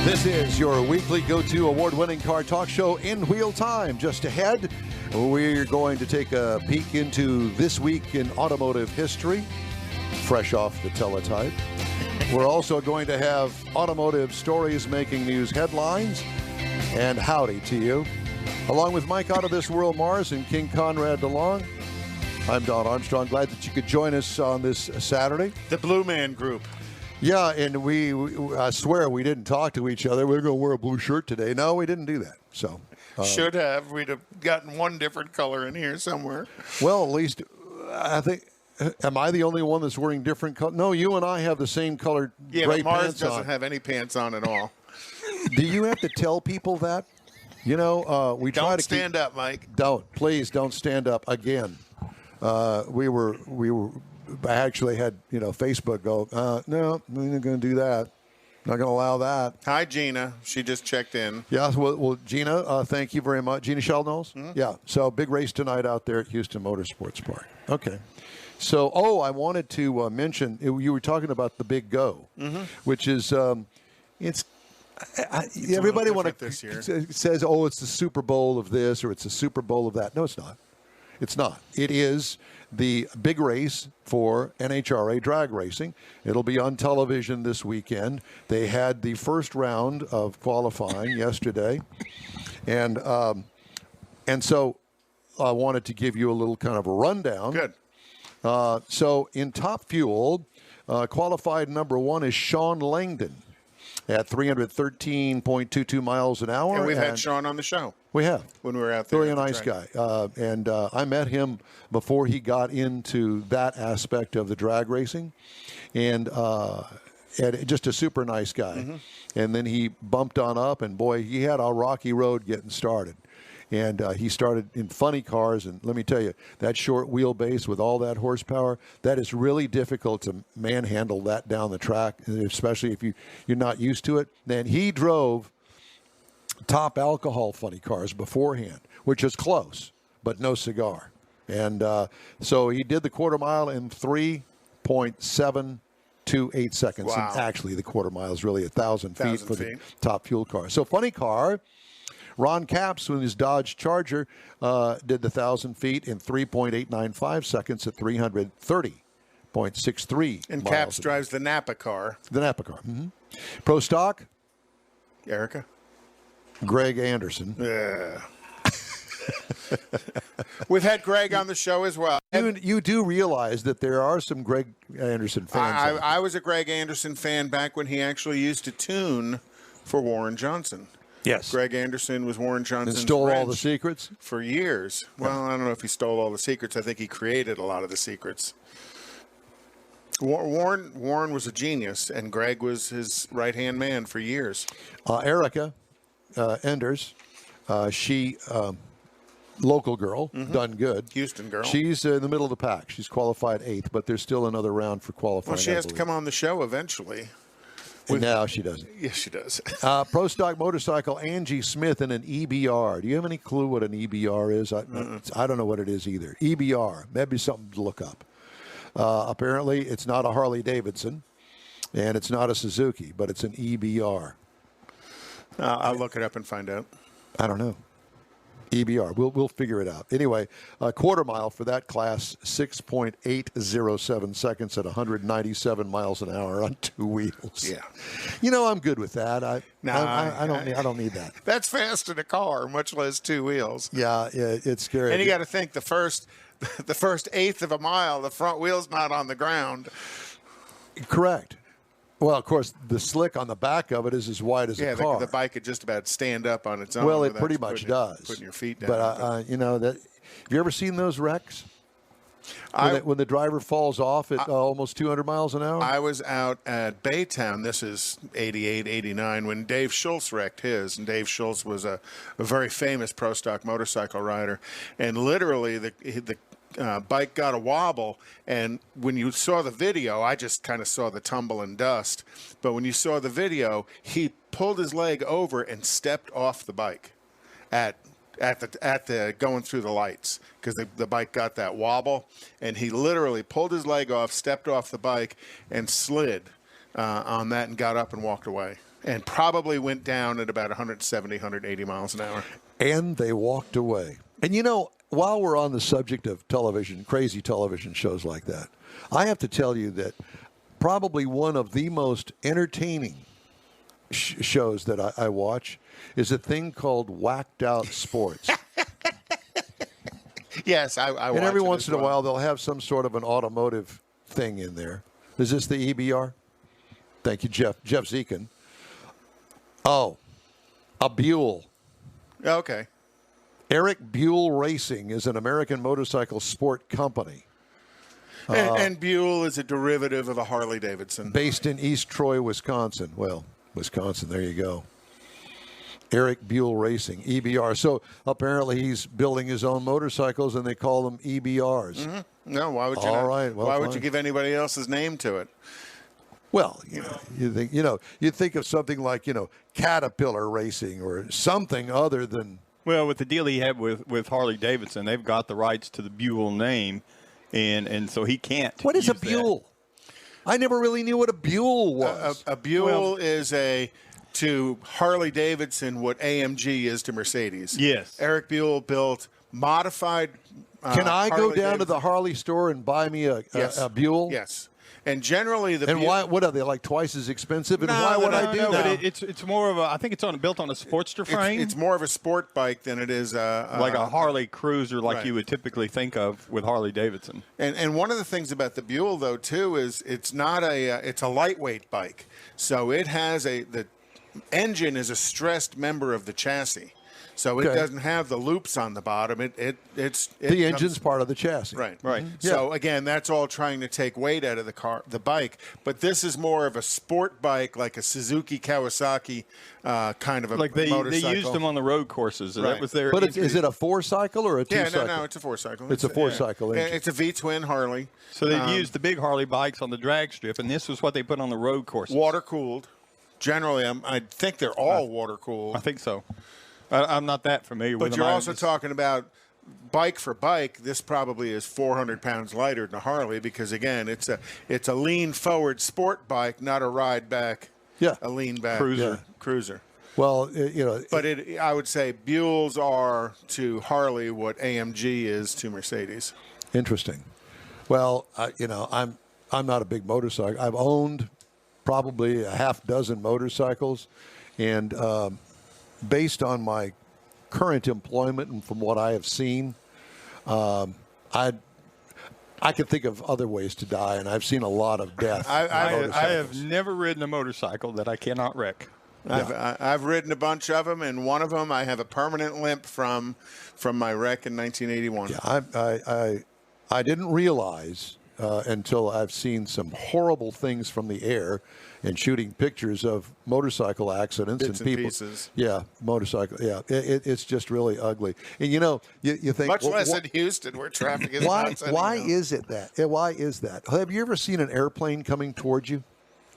This is your weekly go-to award-winning car talk show in wheel time. Just ahead, we're going to take a peek into this week in automotive history, fresh off the teletype. We're also going to have automotive stories making news headlines, and howdy to you. Along with Mike out of this world, Mars, and King Konrad Delong, I'm Don Armstrong. Glad that you could join us on this Saturday. The Blue Man Group. Yeah, and we I swear we didn't talk to each other. We're going to wear a blue shirt today. No, we didn't do that. So Should have. We'd have gotten one different color in here somewhere. Well, at least I think. Am I the only one that's wearing different color? No, you and I have the same colored gray but Mars pants doesn't on. have any pants on at all. Do you have to tell people that? You know, we try to stand up, Mike. Please don't stand up again. I actually had, Facebook go, no, we're not going to do that. Not going to allow that. Hi, Gina. She just checked in. Yeah, well Gina, thank you very much. Gina Sheldnose? Mm-hmm. Yeah, so big race tonight out there at Houston Motorsports Park. Okay. So, I wanted to mention, you were talking about the Big Go, which is, everybody says, it's the Super Bowl of this or it's the Super Bowl of that. No, it's not. It's not. It is the big race for NHRA drag racing. It'll be on television this weekend. They had the first round of qualifying yesterday. And so I wanted to give you a little kind of a rundown. Good. So in Top Fuel, qualified number one is Sean Langdon at 313.22 miles an hour. And we've had Sean on the show. We have. When we were out there. Very nice guy. And I met him before he got into that aspect of the drag racing. And just a super nice guy. Mm-hmm. And then he bumped on up, and boy, he had a rocky road getting started. And he started in funny cars, and let me tell you, that short wheelbase with all that horsepower, that is really difficult to manhandle that down the track, especially if you're not used to it. Then he drove top alcohol funny cars beforehand, which is close, but no cigar. And so he did the quarter mile in 3.728 seconds. Wow. And actually, the quarter mile is really 1,000 feet for the top fuel car. So funny car. Ron Capps, with his Dodge Charger, did the 1,000 feet in 3.895 seconds at 330.63 And miles Capps drives the Napa car. The Napa car. Mm-hmm. Pro Stock, Erica. Greg Anderson. Yeah. We've had Greg on the show as well. You do realize that there are some Greg Anderson fans. I was a Greg Anderson fan back when he actually used to tune for Warren Johnson. Yes. Greg Anderson was Warren Johnson's and stole friend all the secrets? For years. Well, I don't know if he stole all the secrets. I think he created a lot of the secrets. Warren was a genius, and Greg was his right-hand man for years. Erica Enders, she, local girl, done good. Houston girl. She's in the middle of the pack. She's qualified 8th, but there's still another round for qualifying. Well, she has to come on the show eventually. And now she doesn't. Yes, she does. Pro Stock Motorcycle, Angie Smith in an EBR. Do you have any clue what an EBR is? I don't know what it is either. EBR. Maybe something to look up. Apparently, it's not a Harley-Davidson, and it's not a Suzuki, but it's an EBR. I'll look it up and find out. I don't know. EBR. We'll figure it out. Anyway, a quarter mile for that class, 6.807 seconds at 197 miles an hour on 2 wheels. Yeah. I'm good with that. I don't need that. That's fast in a car, much less 2 wheels. Yeah, it's scary. And you got to think the first eighth of a mile, the front wheel's not on the ground. Correct. Well, of course, the slick on the back of it is as wide as a car. The bike could just about stand up on its own. Well, it pretty much does. Putting your feet down. But, have you ever seen those wrecks? When the driver falls off at almost 200 miles an hour? I was out at Baytown. This is 88, 89, when Dave Schultz wrecked his. And Dave Schultz was a very famous pro stock motorcycle rider. And literally, the bike got a wobble, and when you saw the video, I just kind of saw the tumble and dust. But when you saw the video, he pulled his leg over and stepped off the bike at the going through the lights, because the bike got that wobble, and he literally pulled his leg off, stepped off the bike, and slid on that and got up and walked away. and probably went down at about 170, 180 miles an hour. And they walked away. And while we're on the subject of television, crazy television shows like that, I have to tell you that probably one of the most entertaining shows that I watch is a thing called Whacked Out Sports. Yes, I watch And every it once as in a well. while, they'll have some sort of an automotive thing in there. Is this the EBR? Thank you, Jeff Zekin. Oh, a Buell. Okay. Eric Buell Racing is an American motorcycle sport company. And Buell is a derivative of a Harley Davidson. Based in East Troy, Wisconsin. Well, Wisconsin, there you go. Eric Buell Racing, EBR. So apparently he's building his own motorcycles, and they call them EBRs. Mm-hmm. No, why would you? All not? right, well, why would fine. you give anybody else's name to it? Well, you think of something like Caterpillar Racing or something other than. Well, with the deal he had with Harley Davidson, they've got the rights to the Buell name, and so he can't. What is a use that. Buell? I never really knew what a Buell was. A Buell is to Harley Davidson what AMG is to Mercedes. Yes. Eric Buell built modified. Can I go Harley down to the Davidson. Harley store and buy me a Buell? Yes. And generally the And Buell, why? What are they, like twice as expensive? And No, why would no, I do No, that? but it's more of a. I think it's built on a Sportster frame. it's more of a sport bike than it is like a Harley Cruiser, like right. you would typically think of with Harley Davidson. And one of the things about the Buell though too is it's not it's a lightweight bike, so it has the engine is a stressed member of the chassis, so it Okay. doesn't have the loops on the bottom. The Comes- engine's part of the chassis. right. Right. So again, that's all trying to take weight out of the bike. But this is more of a sport bike, like a Suzuki Kawasaki kind of a Like they motorcycle. used them on the road courses. And Right. That was their. But entry. is it a four-cycle or a Yeah, two-cycle? no, it's a four-cycle. It's a four-cycle engine. It's a V-twin Harley. So they used the big Harley bikes on the drag strip, and this was what they put on the road courses. Water cooled. Generally, I think they're all water cooled. I think so. I'm not that familiar with But them. you're I also just- talking about bike for bike. This probably is 400 pounds lighter than a Harley because again, it's a lean forward sport bike, not a ride back. Yeah. A lean back Cruiser. Cruiser. Well, But I would say Buells are to Harley what AMG is to Mercedes. interesting. Well, I'm not a big motorcycle. I've owned probably a half dozen motorcycles, and based on my current employment and from what I have seen, I can think of other ways to die, and I've seen a lot of death. I in I motorcycles. have never ridden a motorcycle that I cannot wreck. I've ridden a bunch of them, and one of them I have a permanent limp from my wreck in 1981. Yeah, I didn't realize until I've seen some horrible things from the air and shooting pictures of motorcycle accidents Bits and and people. pieces. Yeah, motorcycle. Yeah, it's just really ugly. And you think Much well, less in Houston where traffic is nuts why anyhow. is it that? Yeah, why is that? Have you ever seen an airplane coming towards you,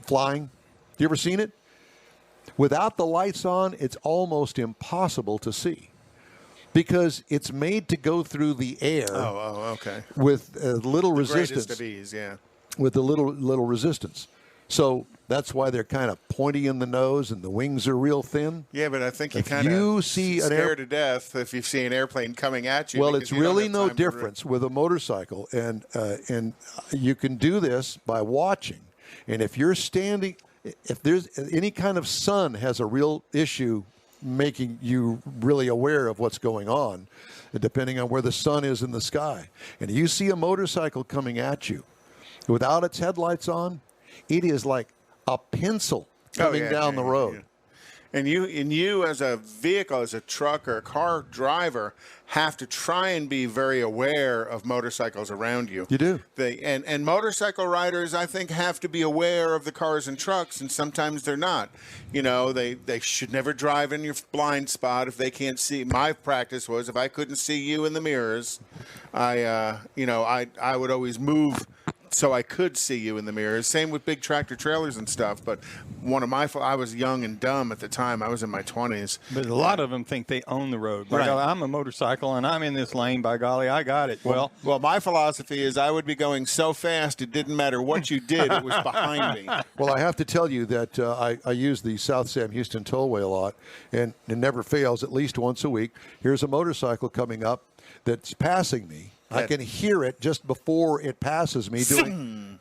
flying? You ever seen it? Without the lights on, it's almost impossible to see because it's made to go through the air Oh, okay. with little Greatest resistance. of ease, yeah. With a little resistance. So that's why they're kind of pointy in the nose and the wings are real thin. Yeah, but I think you If kind you of see an scared to death if you see an airplane coming at you. Well, because it's you don't really have no time to difference with a motorcycle, and you can do this by watching. And if you're standing, if there's any kind of sun has a real issue making you really aware of what's going on, depending on where the sun is in the sky. And you see a motorcycle coming at you without its headlights on, it is like a pencil coming down the road. Yeah. And you as a vehicle, as a truck or a car driver, have to try and be very aware of motorcycles around you. You do. And motorcycle riders, I think, have to be aware of the cars and trucks, and sometimes they're not. They should never drive in your blind spot if they can't see. My practice was if I couldn't see you in the mirrors, I would always move so I could see you in the mirror. Same with big tractor trailers and stuff. But I was young and dumb at the time. I was in my 20s. But a lot of them think they own the road. By Right. golly, I'm a motorcycle, and I'm in this lane. By golly, I got it. Well, My philosophy is I would be going so fast it didn't matter what you did. It was behind me. Well, I have to tell you that I use the South Sam Houston Tollway a lot, and it never fails at least once a week. Here's a motorcycle coming up that's passing me. I can hear it just before it passes me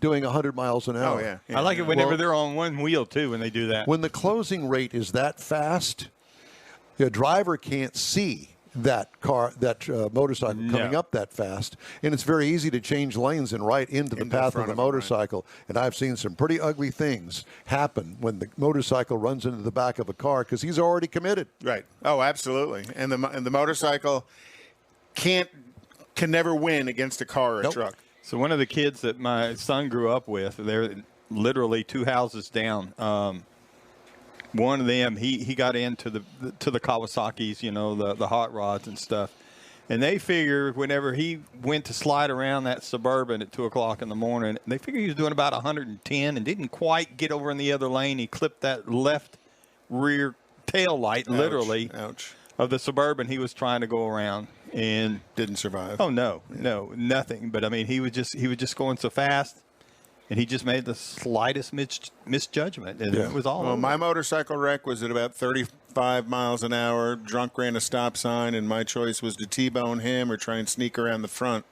doing 100 miles an hour. Oh, yeah. I like it whenever they're on one wheel, too, when they do that. When the closing rate is that fast, the driver can't see that motorcycle coming up that fast, and it's very easy to change lanes and right into the path of the motorcycle. Right. And I've seen some pretty ugly things happen when the motorcycle runs into the back of a car because he's already committed. Right. Oh, absolutely. And the motorcycle can never win against a car or a truck. So one of the kids that my son grew up with, they're literally 2 houses down. One of them, he got into the Kawasaki's, the hot rods and stuff. And they figure whenever he went to slide around that Suburban at 2 o'clock in the morning, they figure he was doing about 110 and didn't quite get over in the other lane. He clipped that left rear tail light, literally, of the Suburban he was trying to go around. And didn't survive. Oh, no, nothing. But, I mean, he was just going so fast. And he just made the slightest misjudgment, and it was all over. My motorcycle wreck was at about 35 miles an hour. Drunk ran a stop sign, and my choice was to T-bone him or try and sneak around the front.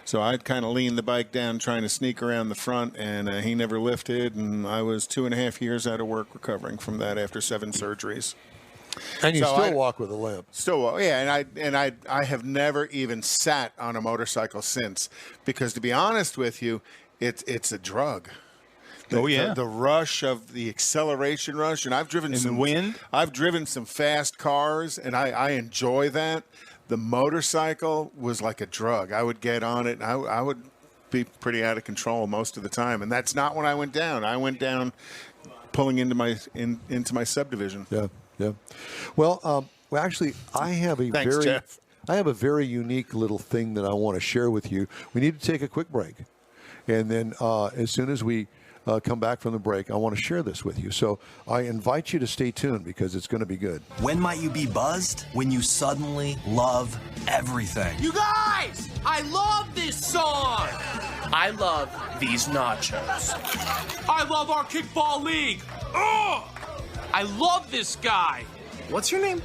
So I'd kind of lean the bike down trying to sneak around the front, and he never lifted. And I was 2.5 years out of work recovering from that after 7 surgeries. And you still walk with a limp. Still, yeah, and I have never even sat on a motorcycle since, because to be honest with you, it's a drug. The rush of the acceleration rush, and I've driven I've driven some fast cars, and I enjoy that. The motorcycle was like a drug. I would get on it, and I would be pretty out of control most of the time, and that's not when I went down. I went down pulling into my subdivision. Yeah. Yeah. Well, actually, I have a very unique little thing that I want to share with you. We need to take a quick break. And then as soon as we come back from the break, I want to share this with you. So I invite you to stay tuned because it's going to be good. When might you be buzzed? When you suddenly love everything. You guys, I love this song. I love these nachos. I love our kickball league. Ugh! I love this guy. What's your name?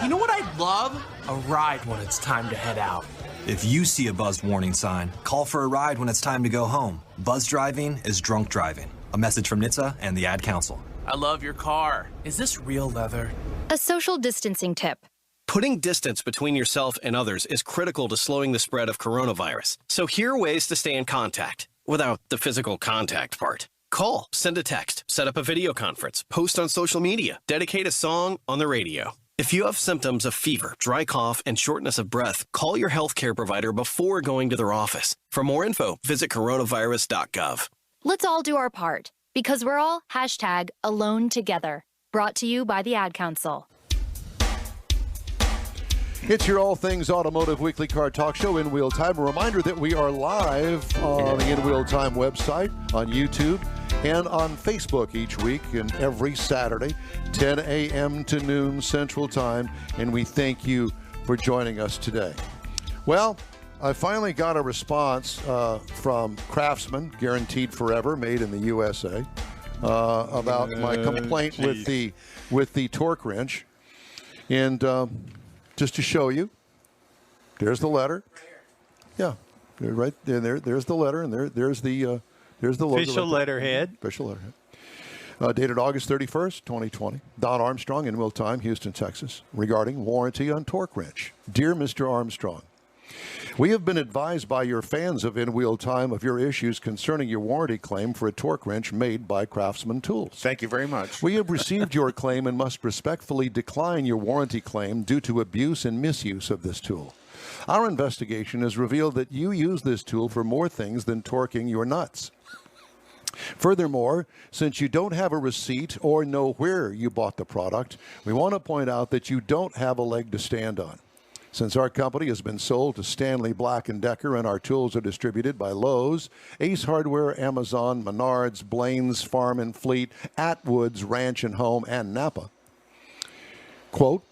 You know what I'd love? A ride when it's time to head out. If you see a buzzed warning sign, call for a ride when it's time to go home. Buzz driving is drunk driving. A message from NHTSA and the Ad Council. I love your car. Is this real leather? A social distancing tip. Putting distance between yourself and others is critical to slowing the spread of coronavirus. So here are ways to stay in contact without the physical contact part. Call, send a text, set up a video conference, post on social media, dedicate a song on the radio. If you have symptoms of fever, dry cough, and shortness of breath, call your healthcare provider before going to their office. For more info, visit coronavirus.gov. Let's all do our part, because we're all #alone together. Brought to you by the Ad Council. It's your All Things Automotive Weekly Car Talk Show, In Wheel Time. A reminder that we are live on the In Wheel Time website, on YouTube, and on Facebook each week and every Saturday, 10 a.m. to noon Central Time. And we thank you for joining us today. Well, I finally got a response from Craftsman, guaranteed forever, made in the USA, about my complaint with the torque wrench. And just to show you, there's the letter. Yeah, right there. There's the letter, and there's the logo. Official letterhead. Official letterhead. Dated August 31st, 2020. Don Armstrong, In Wheel Time, Houston, Texas, regarding warranty on torque wrench. Dear Mr. Armstrong, we have been advised by your fans of In Wheel Time of your issues concerning your warranty claim for a torque wrench made by Craftsman Tools. Thank you very much. We have received your claim and must respectfully decline your warranty claim due to abuse and misuse of this tool. Our investigation has revealed that you use this tool for more things than torquing your nuts. Furthermore, since you don't have a receipt or know where you bought the product, we want to point out that you don't have a leg to stand on. Since our company has been sold to Stanley Black & Decker and our tools are distributed by Lowe's, Ace Hardware, Amazon, Menards, Blaine's Farm and Fleet, Atwood's Ranch and Home, and Napa, quote,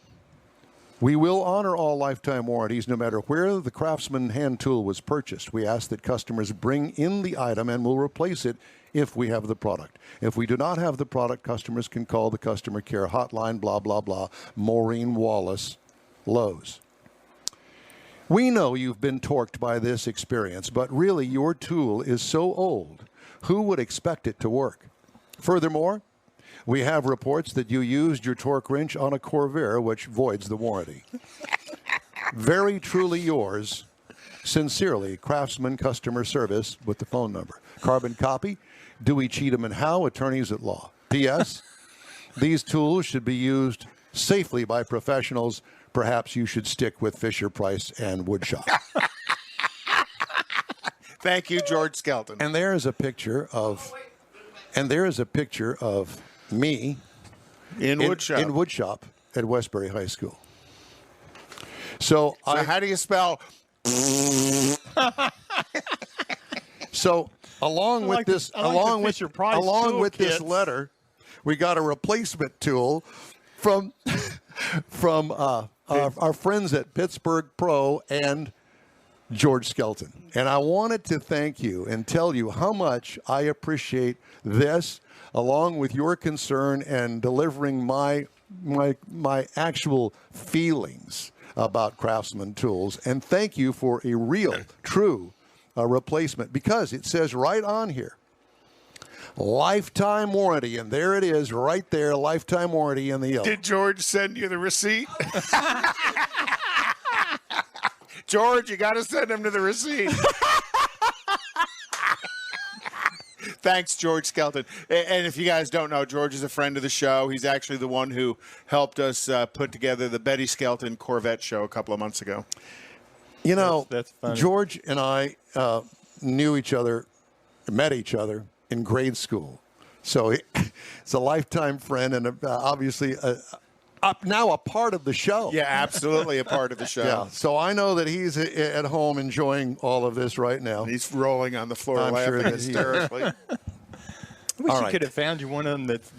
we will honor all lifetime warranties no matter where the Craftsman hand tool was purchased. We ask that customers bring in the item and we'll replace it if we have the product. If we do not have the product, customers can call the customer care hotline, blah, blah, blah. Maureen Wallace, Lowe's. We know you've been torqued by this experience, but really your tool is so old, who would expect it to work? Furthermore, we have reports that you used your torque wrench on a Corvair, which voids the warranty. Very truly yours, sincerely, Craftsman Customer Service, with the phone number. Carbon copy, Dewey, Cheatham and Howe, attorneys at law. P.S. These tools should be used safely by professionals. Perhaps you should stick with Fisher Price and Woodshop. Thank you, George Skelton. And there is a picture of me in Woodshop at Westbury High School. So how do you spell? So along with this letter, we got a replacement tool from our friends at Pittsburgh Pro and George Skelton. And I wanted to thank you and tell you how much I appreciate this, along with your concern and delivering my actual feelings about Craftsman tools. And thank you for a real, true replacement, because it says right on here, lifetime warranty, and there it is right there, lifetime warranty in the yellow. Did George send you the receipt? George, you got to send him to the receipt. Thanks, George Skelton. And if you guys don't know, George is a friend of the show. He's actually the one who helped us put together the Betty Skelton Corvette show a couple of months ago. You know, that's funny. George and I met each other in grade school. So it's a lifetime friend and obviously now a part of the show. Yeah, absolutely a part of the show. Yeah, so I know that he's at home enjoying all of this right now. He's rolling on the floor I'm laughing sure that hysterically. I wish All you could have found you one of them that's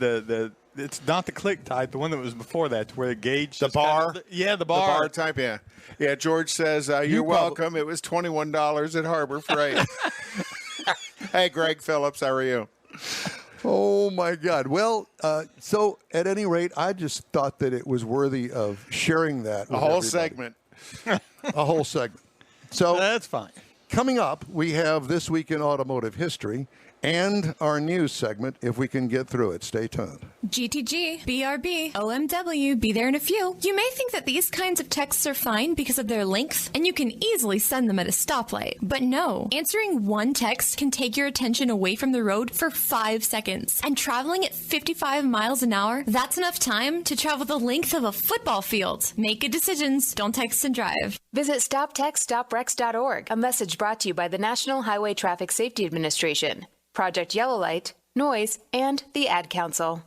it's not the click type, the one that was before that, where the gauge. The bar? The bar. The bar type, yeah. Yeah, George says, you're welcome. It was $21 at Harbor Freight. Hey, Greg Phillips, how are you? Oh, my God. Well, so at any rate, I just thought that it was worthy of sharing that with A whole everybody. segment. A whole segment. So That's fine. coming up, we have This Week in Automotive History and our news segment, if we can get through it. Stay tuned. GTG, BRB, OMW, be there in a few. You may think that these kinds of texts are fine because of their length, and you can easily send them at a stoplight. But no, answering one text can take your attention away from the road for 5 seconds. And traveling at 55 miles an hour, that's enough time to travel the length of a football field. Make good decisions. Don't text and drive. Visit StopTextStopWrecks.org. A message brought to you by the National Highway Traffic Safety Administration, Project Yellow Light, Noise, and the Ad Council.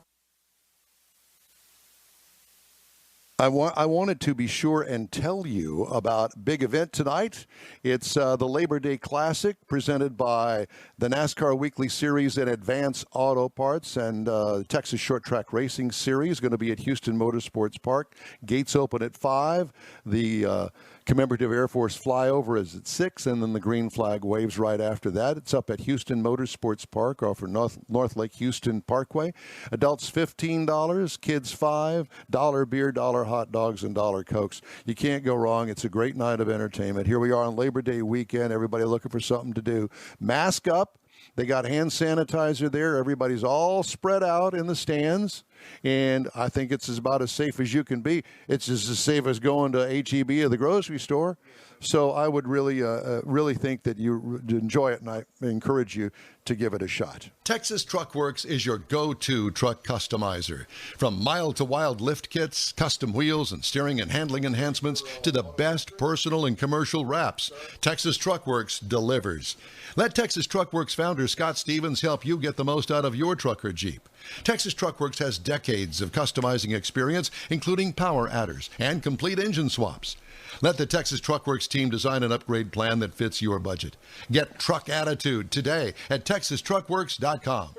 I wanted to be sure and tell you about a big event tonight. It's the Labor Day Classic presented by the NASCAR Weekly Series and Advance Auto Parts and Texas Short Track Racing Series, going to be at Houston Motorsports Park. Gates open at 5. The commemorative Air Force flyover is at 6, and then the green flag waves right after that. It's up at Houston Motorsports Park off of North Lake Houston Parkway. Adults $15, kids $5, $1 beer, $1 hot dogs, and $1 Cokes. You can't go wrong. It's a great night of entertainment. Here we are on Labor Day weekend. Everybody looking for something to do. Mask up. They got hand sanitizer there. Everybody's all spread out in the stands. And I think it's about as safe as you can be. It's just as safe as going to H-E-B or the grocery store. So I would really think that you enjoy it, and I encourage you to give it a shot. Texas Truck Works is your go-to truck customizer. From mild-to-wild lift kits, custom wheels, and steering and handling enhancements to the best personal and commercial wraps, Texas Truck Works delivers. Let Texas Truck Works founder Scott Stevens help you get the most out of your truck or Jeep. Texas Truck Works has decades of customizing experience, including power adders and complete engine swaps. Let the Texas Truck Works team design an upgrade plan that fits your budget. Get truck attitude today at TexasTruckWorks.com.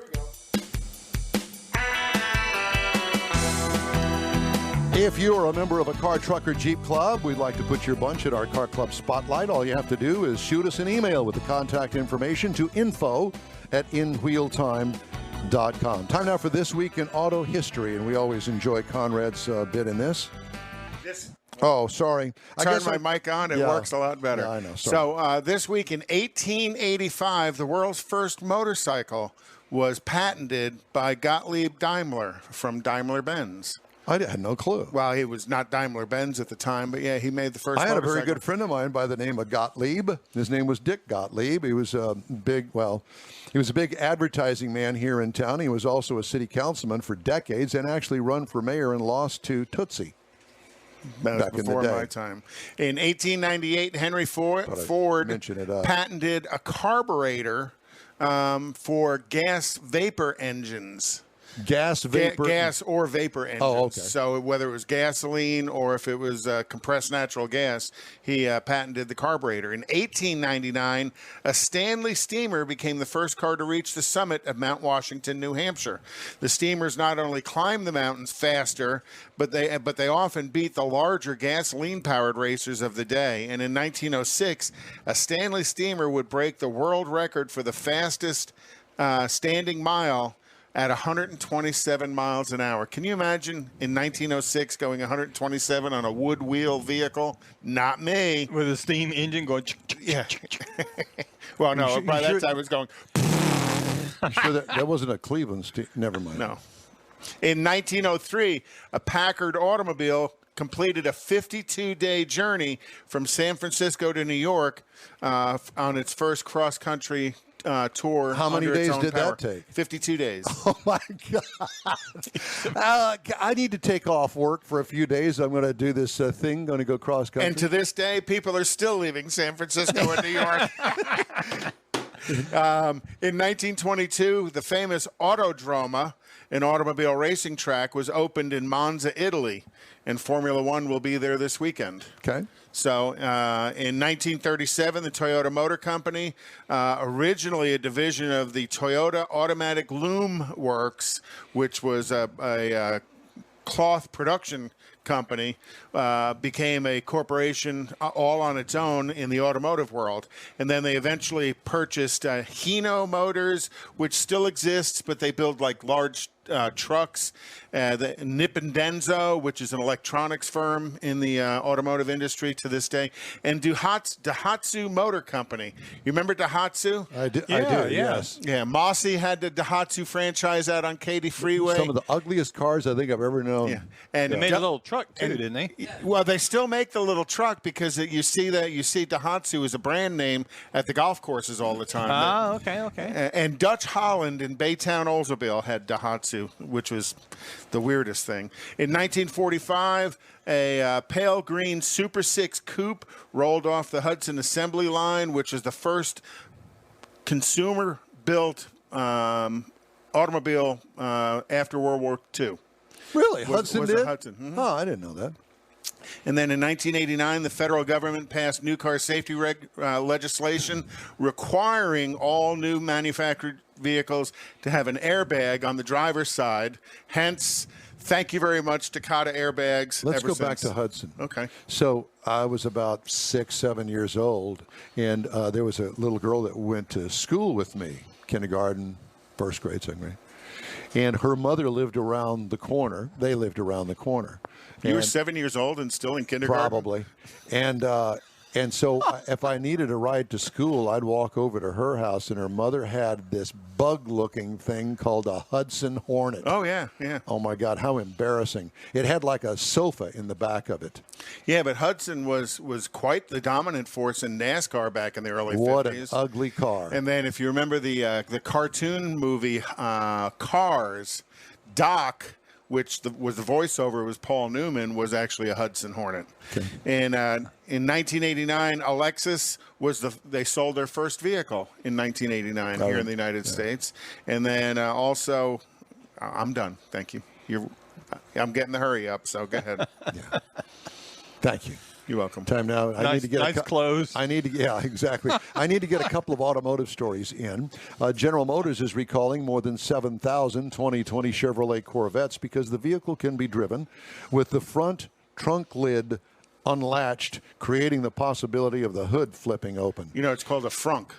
If you are a member of a car, truck, or Jeep club, we'd like to put your bunch at our Car Club Spotlight. All you have to do is shoot us an email with the contact information to info@inwheeltime.com. Time now for This Week in Auto History, and we always enjoy Conrad's bit in this. Oh, sorry. I Turn guess my mic on. It works a lot better. Yeah, I know. So this week in 1885, the world's first motorcycle was patented by Gottlieb Daimler from Daimler-Benz. I had no clue. Well, he was not Daimler-Benz at the time, but yeah, he made the first I had a motorcycle. very good friend of mine by the name of Gottlieb. His name was Dick Gottlieb. He was a big advertising man here in town. He was also a city councilman for decades and actually run for mayor and lost to Tootsie. Back before my time. In 1898, Henry Ford patented a carburetor for gas vapor engines. Gas or vapor engines. Oh, okay. So whether it was gasoline or if it was compressed natural gas, he patented the carburetor. In 1899, a Stanley steamer became the first car to reach the summit of Mount Washington, New Hampshire. The steamers not only climbed the mountains faster, but they often beat the larger gasoline-powered racers of the day. And in 1906, a Stanley steamer would break the world record for the fastest standing mile at 127 miles an hour. Can you imagine in 1906 going 127 on a wood wheel vehicle? Not me. With a steam engine going. Yeah. Well, no, by that time it was going. I'm sure that wasn't a Cleveland steam. Never mind. No. In 1903, a Packard automobile completed a 52-day journey from San Francisco to New York on its first cross-country tour. How many days did that take? 52 days. Oh, my God. I need to take off work for a few days. I'm going to do this thing, going to go cross-country. And to this day, people are still leaving San Francisco and New York. In 1922, the famous Autodroma, an automobile racing track, was opened in Monza, Italy, and Formula One will be there this weekend. Okay. So in 1937, the Toyota Motor Company, originally a division of the Toyota Automatic Loom Works, which was a cloth production company, became a corporation all on its own in the automotive world. And then they eventually purchased Hino Motors, which still exists, but they build like large trucks. The Nippon Denso, which is an electronics firm in the automotive industry to this day, and Daihatsu Motor Company. You remember Daihatsu? I do, yes. Yeah, Mossy had the Daihatsu franchise out on Katy Freeway. Some of the ugliest cars I think I've ever known. Yeah, and they made a little truck too, didn't they? Well, they still make the little truck because you see Daihatsu as a brand name at the golf courses all the time. Ah, okay. And Dutch Holland in Baytown, Oldsmobile had Daihatsu, which was the weirdest thing. In 1945, a pale green Super 6 coupe rolled off the Hudson assembly line, which is the first consumer-built automobile after World War II. Really? Hudson did? Hudson. Mm-hmm. Oh, I didn't know that. And then in 1989, the federal government passed new car safety legislation requiring all new manufactured vehicles to have an airbag on the driver's side. Hence, thank you very much, Takata airbags. Let's go back to Hudson. Okay. So I was about 6, 7 years old, and there was a little girl that went to school with me, kindergarten, first grade, second grade. And her mother lived around the corner. They lived around the corner. You were 7 years old and still in kindergarten? Probably. And so if I needed a ride to school, I'd walk over to her house, and her mother had this bug-looking thing called a Hudson Hornet. Oh, yeah. Oh, my God, how embarrassing. It had like a sofa in the back of it. Yeah, but Hudson was quite the dominant force in NASCAR back in the early 50s. What an ugly car. And then if you remember the cartoon movie Cars, Doc, which was the voiceover was Paul Newman, was actually a Hudson Hornet. Okay. And in 1989, Alexis they sold their first vehicle in 1989 here in the United States. And then also I'm done. Thank you. I'm getting the hurry up, so go ahead. Yeah. Thank you. You're welcome. Time now. I need to get nice clothes. I need to. Yeah, exactly. I need to get a couple of automotive stories in. General Motors is recalling more than 7,000 2020 Chevrolet Corvettes because the vehicle can be driven with the front trunk lid unlatched, creating the possibility of the hood flipping open. You know, it's called a frunk.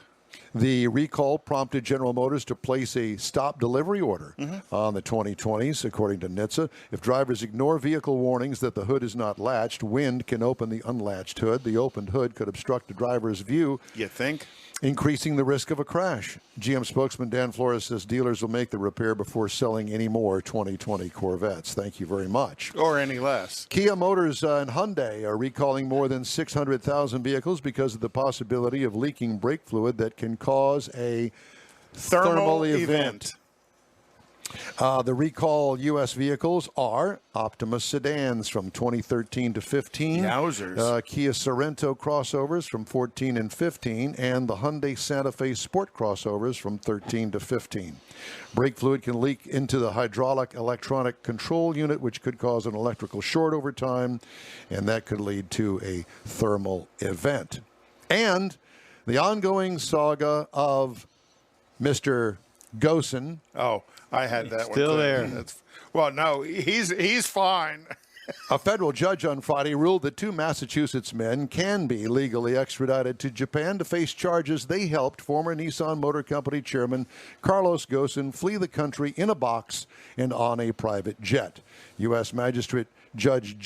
The recall prompted General Motors to place a stop delivery order on the 2020s, according to NHTSA. If drivers ignore vehicle warnings that the hood is not latched, wind can open the unlatched hood. The opened hood could obstruct the driver's view. You think? Increasing the risk of a crash. GM spokesman Dan Flores says dealers will make the repair before selling any more 2020 Corvettes. Thank you very much. Or any less. Kia Motors and Hyundai are recalling more than 600,000 vehicles because of the possibility of leaking brake fluid that can cause a thermal event. The recall U.S. vehicles are Optima sedans from 2013 to 15. Yowzers. Kia Sorento crossovers from 14 and 15, and the Hyundai Santa Fe Sport crossovers from 13 to 15. Brake fluid can leak into the hydraulic electronic control unit, which could cause an electrical short over time, and that could lead to a thermal event. And the ongoing saga of Mr. Gosen. Oh, I had that one. Still there. Well, no, he's fine. A federal judge on Friday ruled that 2 Massachusetts men can be legally extradited to Japan to face charges they helped former Nissan Motor Company chairman Carlos Ghosn flee the country in a box and on a private jet. U.S. Magistrate Judge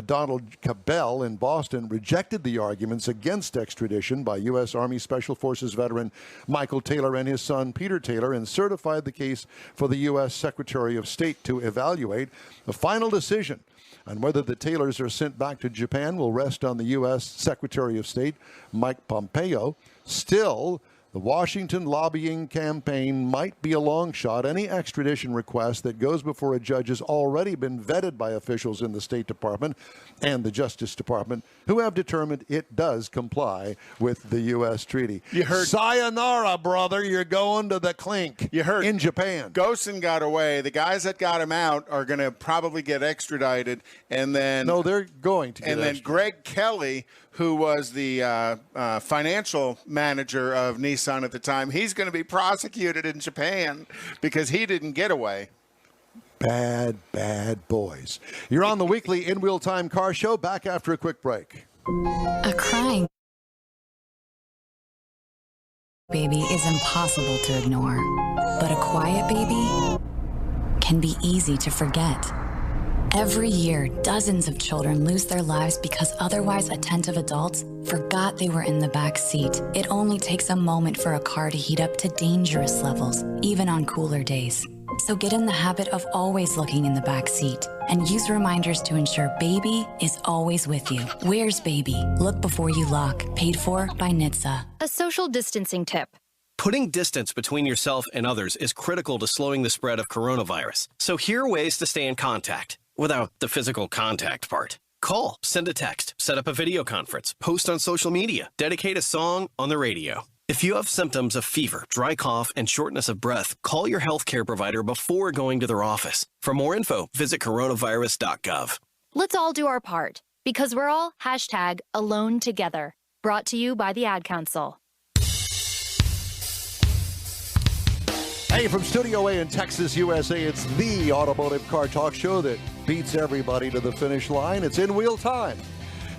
Donald Cabell in Boston rejected the arguments against extradition by U.S. Army Special Forces veteran Michael Taylor and his son Peter Taylor and certified the case for the U.S. Secretary of State to evaluate. The final decision on whether the Taylors are sent back to Japan will rest on the U.S. Secretary of State Mike Pompeo. Still, the Washington lobbying campaign might be a long shot. Any extradition request that goes before a judge has already been vetted by officials in the State Department and the Justice Department, who have determined it does comply with the U.S. treaty. You heard, sayonara, brother. You're going to the clink. You heard in Japan. Ghosn got away. The guys that got him out are going to probably get extradited, and then they're going to. And then Greg Kelly, who was the financial manager of Nissan at the time, he's going to be prosecuted in Japan because he didn't get away. Bad, bad boys. You're on the weekly In Wheel Time Car Show. Back after a quick break. A crying baby is impossible to ignore, but a quiet baby can be easy to forget. Every year, dozens of children lose their lives because otherwise attentive adults forgot they were in the back seat. It only takes a moment for a car to heat up to dangerous levels, even on cooler days. So get in the habit of always looking in the back seat and use reminders to ensure baby is always with you. Where's baby? Look before you lock. Paid for by NHTSA. A social distancing tip. Putting distance between yourself and others is critical to slowing the spread of coronavirus. So here are ways to stay in contact without the physical contact part. Call, send a text, set up a video conference, post on social media, dedicate a song on the radio. If you have symptoms of fever, dry cough, and shortness of breath, call your healthcare provider before going to their office. For more info, visit coronavirus.gov. Let's all do our part because we're all #alone together. Brought to you by the Ad Council. Hey, from Studio A in Texas, USA, it's the automotive car talk show that beats everybody to the finish line. It's In Wheel Time.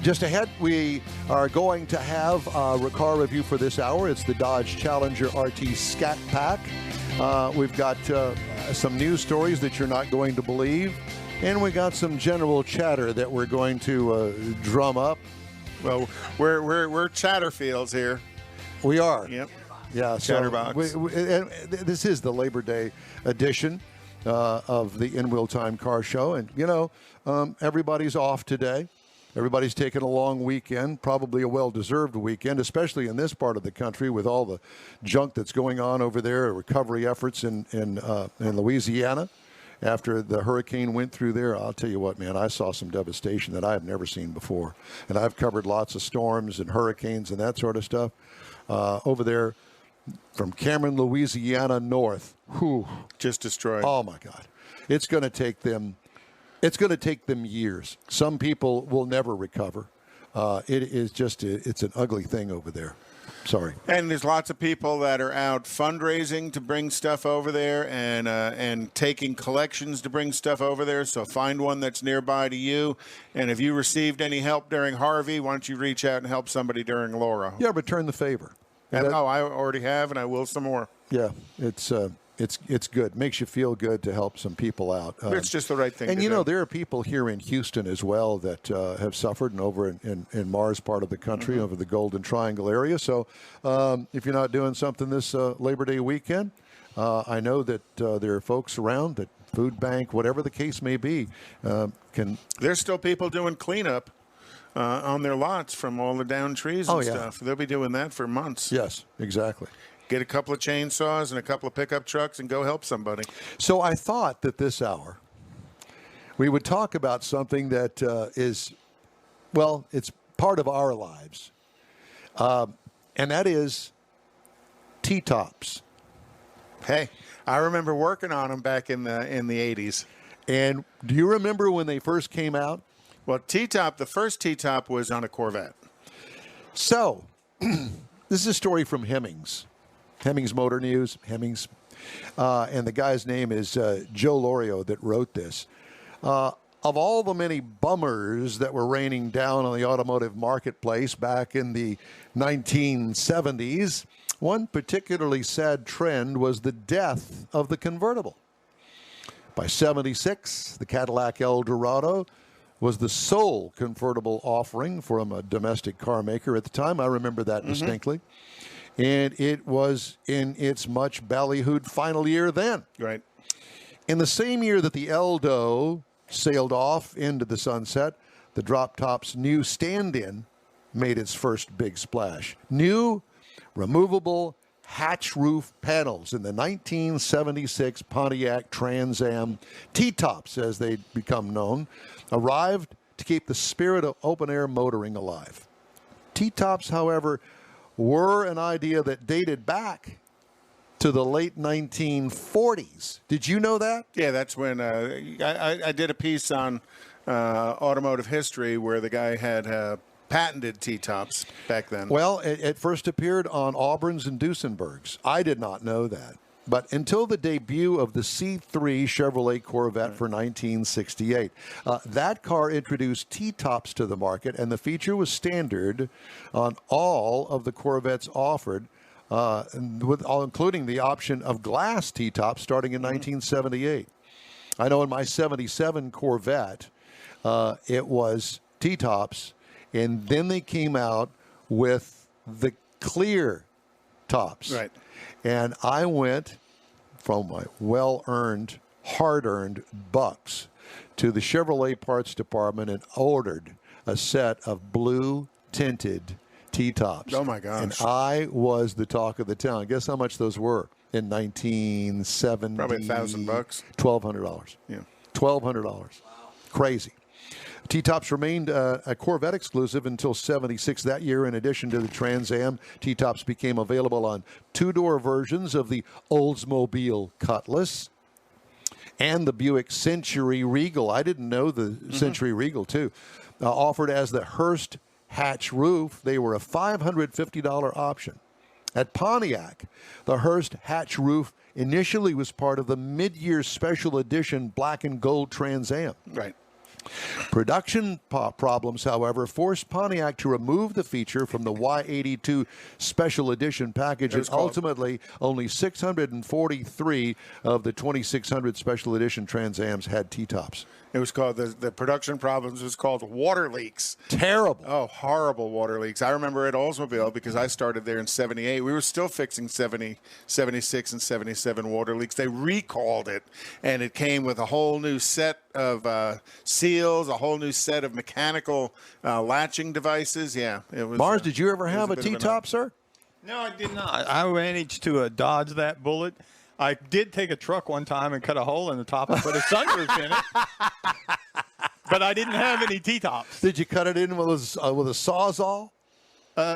Just ahead, we are going to have a car review for this hour. It's the Dodge Challenger RT Scat Pack. We've got some news stories that you're not going to believe. And we got some general chatter that we're going to drum up. Well, we're Chatterfields here. We are. Yep. Yeah, Chatterbox. And this is the Labor Day edition of the In Wheel Time Car Show. And, you know, everybody's off today. Everybody's taking a long weekend, probably a well-deserved weekend, especially in this part of the country with all the junk that's going on over there, recovery efforts in Louisiana after the hurricane went through there. I'll tell you what, man, I saw some devastation that I have never seen before. And I've covered lots of storms and hurricanes and that sort of stuff over there from Cameron, Louisiana, north. Whew. Just destroyed. Oh, my God. it's going to take them. It's going to take them years. Some people will never recover. It is just it's an ugly thing over there. Sorry. And there's lots of people that are out fundraising to bring stuff over there and taking collections to bring stuff over there. So find one that's nearby to you. And if you received any help during Harvey, why don't you reach out and help somebody during Laura? Yeah, return the favor. I already have, and I will some more. Yeah, it's good. Makes you feel good to help some people out. It's just the right thing. And to do. there are people here in Houston as well that have suffered, and over in Mars part of the country, over the Golden Triangle area. So if you're not doing something this Labor Day weekend, I know that there are folks around that food bank, whatever the case may be, can. There's still people doing cleanup on their lots from all the downed trees and stuff. They'll be doing that for months. Yes, exactly. Get a couple of chainsaws and a couple of pickup trucks and go help somebody. So I thought that this hour we would talk about something that is, well, it's part of our lives, and that is T-tops. Hey, I remember working on them back in the 80s. And do you remember when they first came out? Well, T-top, the first T-top was on a Corvette. So this is a story from Hemmings Motor News, Hemmings. And the guy's name is Joe Lorio that wrote this. Of all the many bummers that were raining down on the automotive marketplace back in the 1970s, one particularly sad trend was the death of the convertible. By 76, the Cadillac Eldorado was the sole convertible offering from a domestic car maker at the time. I remember that distinctly. And it was in its much ballyhooed final year then. Right. In the same year that the Eldo sailed off into the sunset, the drop top's new stand-in made its first big splash. New removable hatch roof panels in the 1976 Pontiac Trans Am T-tops, as they'd become known, arrived to keep the spirit of open-air motoring alive. T-tops, however, were an idea that dated back to the late 1940s. Did you know that? Yeah, that's when I did a piece on automotive history where the guy had patented T-tops back then. Well, it first appeared on Auburn's and Duesenberg's. I did not know that. But until the debut of the C3 Chevrolet Corvette for 1968, that car introduced T-tops to the market, and the feature was standard on all of the Corvettes offered, including the option of glass T-tops starting in 1978. I know in my 77 Corvette, it was T-tops, and then they came out with the clear tops. Right. And I went from my well-earned, hard-earned bucks to the Chevrolet parts department and ordered a set of blue-tinted T-tops. Oh, my gosh. And I was the talk of the town. Guess how much those were in 1970? Probably $1,000. $1,200. Yeah. $1,200. Wow. Crazy. T-tops remained a Corvette exclusive until 76 that year. In addition to the Trans Am, T-tops became available on two-door versions of the Oldsmobile Cutlass and the Buick Century Regal. I didn't know the Century Regal, too. Offered as the Hearst hatch roof, they were a $550 option. At Pontiac, the Hearst hatch roof initially was part of the mid-year special edition black and gold Trans Am. Right. Production problems, however, forced Pontiac to remove the feature from the Y82 Special Edition package, and ultimately only 643 of the 2,600 Special Edition Trans Ams had T-tops. It was called, the production problems was called water leaks. Terrible. Oh, horrible water leaks. I remember at Oldsmobile, because I started there in 78, we were still fixing 70, 76, and 77 water leaks. They recalled it, and it came with a whole new set of seals, a whole new set of mechanical latching devices. Yeah. It was. Mars, did you ever have a T-top, sir? No, I did not. I managed to dodge that bullet. I did take a truck one time and cut a hole in the top and put a sunroof in it. But I didn't have any T-tops. Did you cut it in with a Sawzall?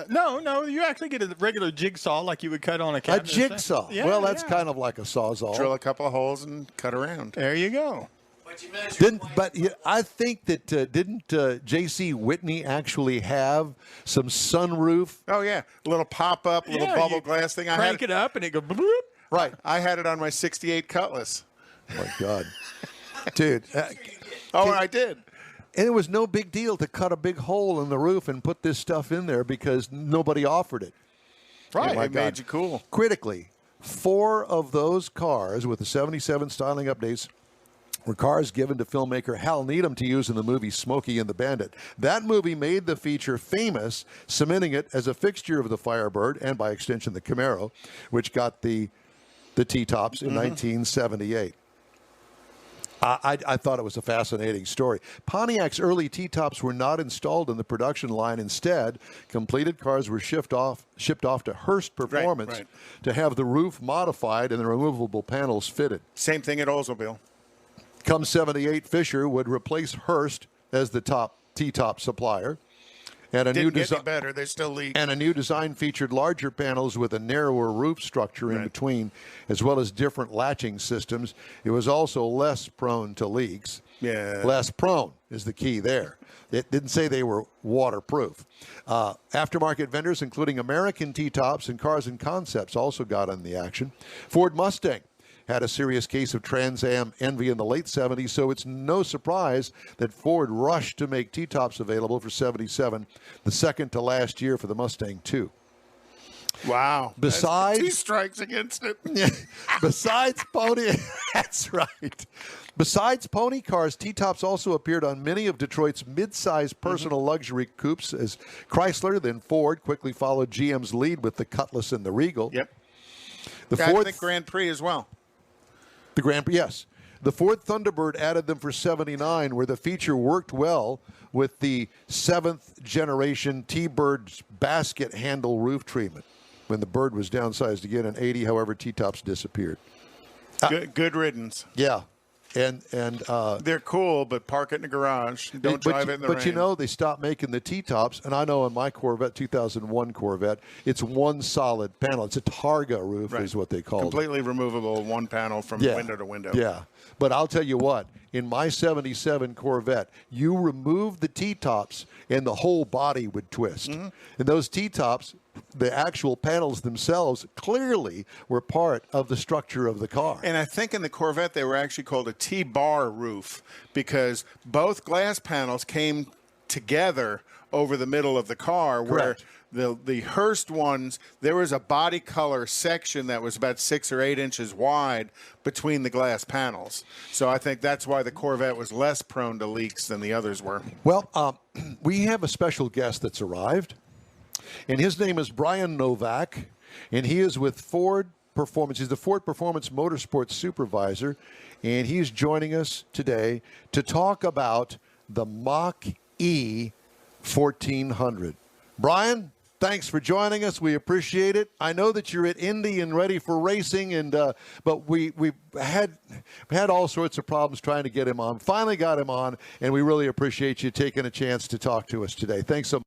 No, you actually get a regular jigsaw like you would cut on a A cabinet. jigsaw. Yeah, Well, that's yeah. kind of like a sawzall. Drill a couple of holes and cut around. There you go. I think that didn't J.C. Whitney actually have some sunroof? Oh, yeah. A little pop-up, little bubble glass thing. Crank it up and it go bloop. Right. I had it on my 68 Cutlass. Oh, my God. Dude. I did. And it was no big deal to cut a big hole in the roof and put this stuff in there because nobody offered it. Right. Oh, my It God. made you cool. Critically, 4 of those cars with the 77 styling updates were cars given to filmmaker Hal Needham to use in the movie Smokey and the Bandit. That movie made the feature famous, cementing it as a fixture of the Firebird and, by extension, the Camaro, which got the T-tops in 1978. I thought it was a fascinating story. Pontiac's early T-tops were not installed in the production line. Instead, completed cars were shipped off to Hearst Performance to have the roof modified and the removable panels fitted. Same thing at Oldsmobile. Come 78, Fisher would replace Hearst as the top T-top supplier. And a Didn't new get any better. They still leak. And a new design featured larger panels with a narrower roof structure in between, as well as different latching systems. It was also less prone to leaks. Yeah. Less prone is the key there. It didn't say they were waterproof. Aftermarket vendors, including American T-tops and Cars and Concepts, also got in the action. Ford Mustang had a serious case of Trans Am envy in the late 70s, so it's no surprise that Ford rushed to make T-tops available for 77, the second to last year for the Mustang II. Wow. Besides, That's 2 strikes against it. Besides Pony, that's right. Besides pony cars, T-tops also appeared on many of Detroit's mid-sized personal luxury coupes, as Chrysler, then Ford, quickly followed GM's lead with the Cutlass and the Regal. Yep. The the Grand Prix as well. The Grand Prix, yes. The Ford Thunderbird added them for 79, where the feature worked well with the 7th generation T-Bird's basket handle roof treatment. When the Bird was downsized again in 80, however, T-tops disappeared. Good riddance. Yeah. And they're cool, but park it in the garage. Don't drive it in the rain. But you know, they stopped making the T-tops, and I know in my Corvette, 2001 Corvette, it's one solid panel. It's a Targa roof is what they call it. Completely removable, one panel from window to window. Yeah. But I'll tell you what, in my 77 Corvette, you remove the T-tops and the whole body would twist. And those T-tops, the actual panels themselves, clearly were part of the structure of the car. And I think in the Corvette they were actually called a T-bar roof because both glass panels came together over the middle of the car. Correct. Where the Hearst ones, there was a body color section that was about 6 or 8 inches wide between the glass panels. So I think that's why the Corvette was less prone to leaks than the others were. Well, we have a special guest that's arrived, and his name is Brian Novak, and he is with Ford Performance. He's the Ford Performance Motorsports Supervisor, and he's joining us today to talk about the Mach-E 1400. Brian, thanks for joining us. We appreciate it. I know that you're at Indy and ready for racing, and but we had all sorts of problems trying to get him on. Finally got him on, and we really appreciate you taking a chance to talk to us today. Thanks so much.